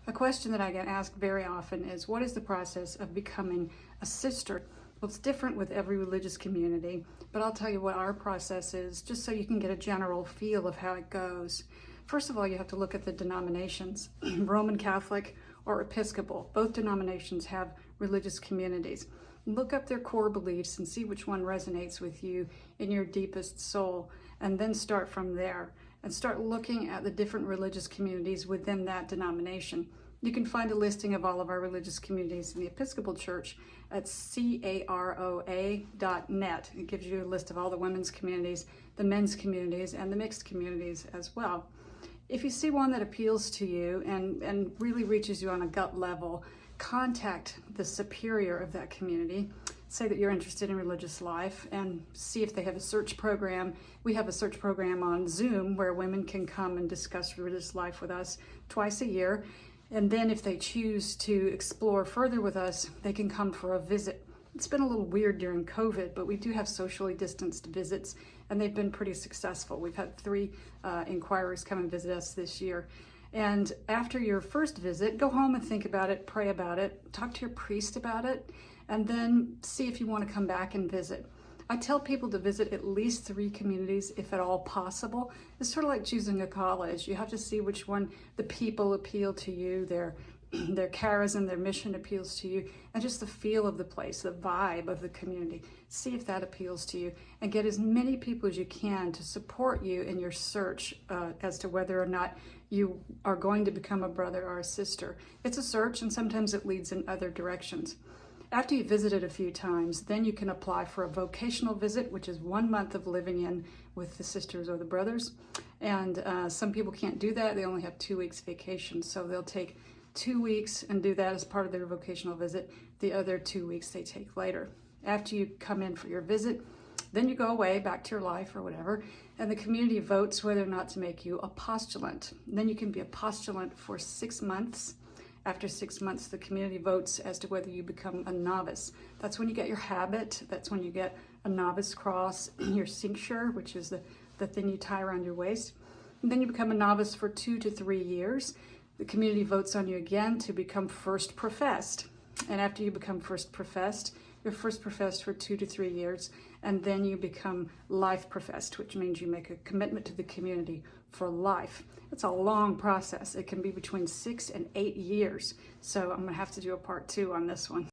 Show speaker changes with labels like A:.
A: A question that I get asked very often is, what is the process of becoming a sister? Well, it's different with every religious community, but I'll tell you what our process is, just so you can get a general feel of how it goes. First of all, you have to look at the denominations, Roman Catholic or Episcopal. Both denominations have religious communities. Look up their core beliefs and see which one resonates with you in your deepest soul, and then start from there and start looking at the different religious communities within that denomination. You can find a listing of all of our religious communities in the Episcopal Church at caroa.net. It gives you a list of all the women's communities, the men's communities, and the mixed communities as well. If you see one that appeals to you and really reaches you on a gut level, contact the superior of that community. Say that you're interested in religious life and see if they have a search program. We have a search program on Zoom where women can come and discuss religious life with us twice a year. And then if they choose to explore further with us, they can come for a visit. It's been a little weird during COVID, but we do have socially distanced visits, and they've been pretty successful. We've had 3 inquiries come and visit us this year. And after your first visit, go home and think about it, pray about it, talk to your priest about it, and then see if you want to come back and visit. I tell people to visit at least 3 communities if at all possible. It's sort of like choosing a college. You have to see which one the people appeal to you, their charism, their mission appeals to you, and just the feel of the place, the vibe of the community. See if that appeals to you, and get as many people as you can to support you in your search as to whether or not you are going to become a brother or a sister. It's a search, and sometimes it leads in other directions. After you've visited a few times, then you can apply for a vocational visit, which is 1 month of living in with the sisters or the brothers. And some people can't do that. They only have 2 weeks vacation, so they'll take 2 weeks and do that as part of their vocational visit. The other 2 weeks they take later. After you come in for your visit, then you go away back to your life or whatever, and the community votes whether or not to make you a postulant. Then you can be a postulant for 6 months. After 6 months, the community votes as to whether you become a novice. That's when you get your habit. That's when you get a novice cross, your cincture, which is the thing you tie around your waist. And then you become a novice for 2 to 3 years. The community votes on you again to become first professed. And after you become first professed, you're first professed for 2 to 3 years, and then you become life professed, which means you make a commitment to the community for life. It's a long process. It can be between 6 and 8 years. So I'm gonna have to do a part 2 on this one.